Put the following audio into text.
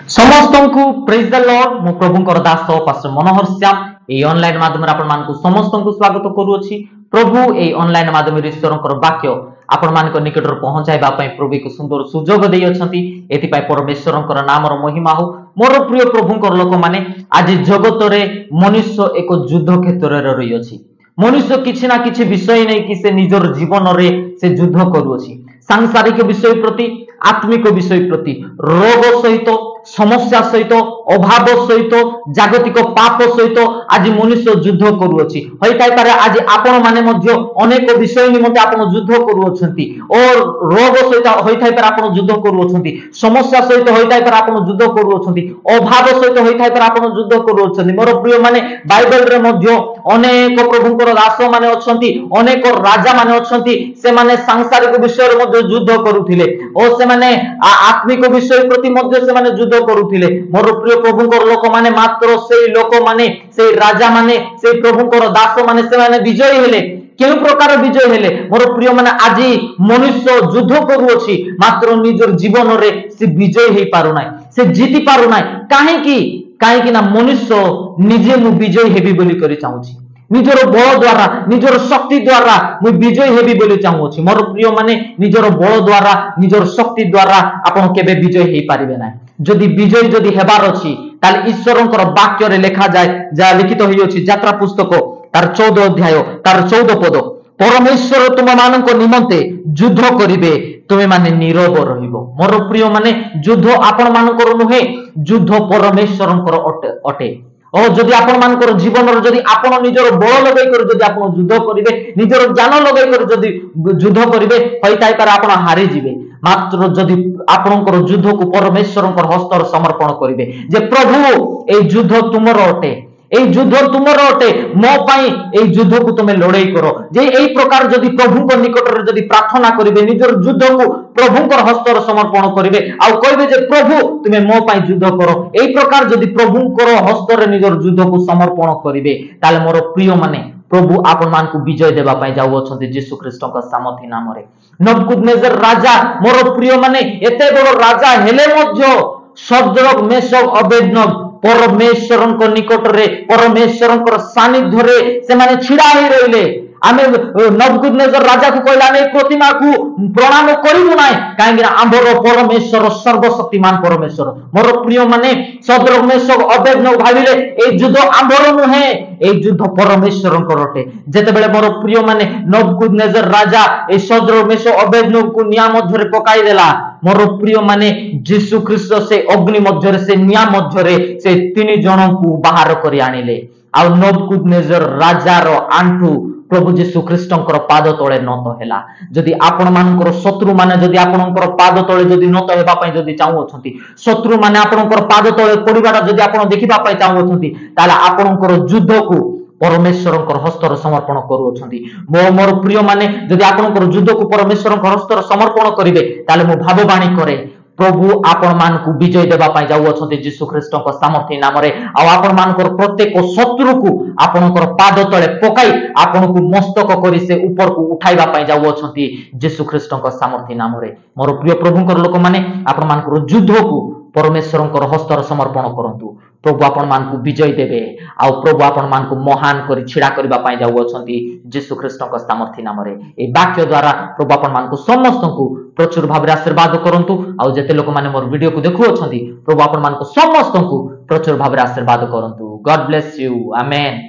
समस्त को praise the Lord मो प्रभुंकर दास पास्टर मनोहर श्याम ए ऑनलाइन माध्यम आपण मानकु समस्त को स्वागत करूछि। प्रभु ए ऑनलाइन माध्यम ईश्वरकर वाक्य आपण मानक निकटर पहुंचाइबा पई प्रभु को सुंदर सुजोग देई अछंती। एति पई परमेश्वरकर नामर महिमा हो। मोर प्रिय प्रभुंकर लोक माने आज जगत रे मनुष्य एक युद्ध क्षेत्र रे रही अछि। मनुष्य किछि ना किछि विषय नै कि से निजर जीवन रे से युद्ध करूछि। सांसारिक विषय प्रति, आत्मिक विषय प्रति, रोग सहित, समस्या सहित, अभाव सहित, जागतिक पाप सहित आज मनुष्य युद्ध करूछि। होइताय पारे आज आपण माने मध्य अनेक विषय निमंते आपण युद्ध करूछंती और रोग सहित होइताय पारे आपण युद्ध करूछंती, समस्या सहित होइताय पारे आपण युद्ध करूछंती, अभाव सहित होइताय पारे आपण युद्ध करूछंती। मोर प्रिय माने बाइबल रे मध्य अनेक प्रभुंकर दास माने अछंती, अनेक राजा माने अछंती, से माने सांसारिक विषय रे मध्य युद्ध करूथिले और से माने आत्मिक विषय प्रति मध्य से माने युद्ध करूथिले। मोर प्रिय प्रभुंकर लोक माने मात्र से लोक माने से राजा माने से प्रभुंकर दास माने से माने विजयी हेले। केउ प्रकार विजय हेले मोर प्रिय माने आज मनुष्य युद्ध करूछि, मात्र निजर जीवन रे से विजय हे पारु नाही, से जीति पारु नाही। काहे ना मनुष्य निजे मु विजय हेबी बोली करि चाहूछि, निजर बल द्वारा, निजर शक्ति द्वारा मु विजय हेबी बोली चाहूछि। मोर प्रिय माने निजर बल द्वारा, निजर शक्ति द्वारा आपण केबे विजय हे पारिबे नाही। जदि विजय जदि हेबार अछि ताले ईश्वरंकर वाक्य रे लिखा जाय, जा लिखित होई अछि यात्रा पुस्तक तार 14 अध्याय तार 14 पद, परमेश्वर तुम मानक निमंते युद्ध करिवे, तुमे माने नीरव रहिबो। मोर प्रिय माने युद्ध आपण मानकर नुहे, युद्ध परमेश्वरंकर अटे। और जदि आपण मानकर जीवन रो जदि आपण निजर बल लगै कर जदि आपण युद्ध करिवे, निजर ज्ञान लगै कर जदि युद्ध करिवे, होइताय पारे आपण हारि जिवे। मात्र जदि आपणकर युद्ध को परमेश्वरंकर हस्तर समर्पण करिवे, जे प्रभु ए युद्ध तुमरो अटे, ए युद्ध तुमरो अटे, मो पई ए युद्ध को तुमे लड़ाई करो। जे एई प्रकार जदि प्रभुंक निकट रे जदि प्रार्थना करिवे, निजर युद्ध को प्रभुंकर हस्तर समर्पण करिवे आ कहिबे जे प्रभु तुमे मो पई युद्ध करो, एई प्रकार जदि प्रभुंकर हस्तर रे निजर युद्ध को समर्पण करिवे, ताले मोर प्रिय माने प्रभु आपण मान को विजय देबा पई जाउ अछंती यीशु ख्रीष्टक सामर्थी नाम रे। नबुकदनेजर राजा मोर प्रिय माने एते बड़ राजा हेले मध्य शद्रक, मेशक, अबेदनगो परमेश्वरंक निकट रे, परमेश्वरंकर सानिध्य रे से माने छिड़ा ही रहिले। आमे नबुकदनेजर राजा को कहला नै प्रतिमा को प्रणाम करिबु नाय, काहेकि आंबर परमेश्वर सर्वशक्तिमान परमेश्वर। मोर प्रिय माने शद्रक, मेशक, अबेदनगो भाबिले ए युद्ध आंबर नुहे, ए युद्ध परमेश्वरंकर अटे। जेते बेले मोर प्रिय माने नबुकदनेजर राजा ए शद्रक, मेशक, अबेदनगो को निया मध्य रे पकाई देला, मोर प्रिय माने यीशु ख्रीष्ट से अग्नि मध्य रे, से निया मध्य रे से 3 जन को बाहर करि आनिले। आ नबुकदनेजर राजा रो आंठू प्रभु यीशु ख्रीष्टंकर पाद तळे नत हैला। जदि आपण मानकर शत्रु माने जदि आपणकर पाद तळे जदि नत हेबा पई जदि चाहू अछंती, शत्रु माने आपणकर पाद तळे पडिबाटा जदि आपण देखिबा पई चाहू अछंती, ताले आपणकर युद्ध को परमेश्वरंकर हस्तर समर्पण करू अछंती। मोर प्रिय माने जदि आपणकर युद्ध को परमेश्वरंकर हस्तर समर्पण करिवे, ताले मो भावबाणी करे प्रभु आपण मान को विजय देबा पई जाउ अछंती यीशु ख्रीष्टक सामर्थी नाम रे। आ आपण मानकर प्रत्येक शत्रु को आपणकर पाद तळे पकाई आपण को मस्तक करी से ऊपर को उठाइबा पई जाउ अछंती यीशु ख्रीष्टक सामर्थी नाम रे। मोर प्रिय प्रभुंकर लोक माने आपण मानकर युद्ध को परमेश्वरंकर हस्तर समर्पण करंतु, प्रभु आपण मान को विजय देबे। आ प्रभु आपण मान को महान करी छिड़ा करबा पई जाउ अछंती यीशु ख्रीष्टक सामर्थी नाम रे। ए वाक्य द्वारा प्रभु आपण मान को समस्त को प्रचुर भाबरे आशीर्वाद करंतु। आ जेते लोक माने मोर वीडियो को देखु अछंती, प्रभु आपण मान को समस्त को प्रचुर भाबरे आशीर्वाद करंतु। God bless you, amen.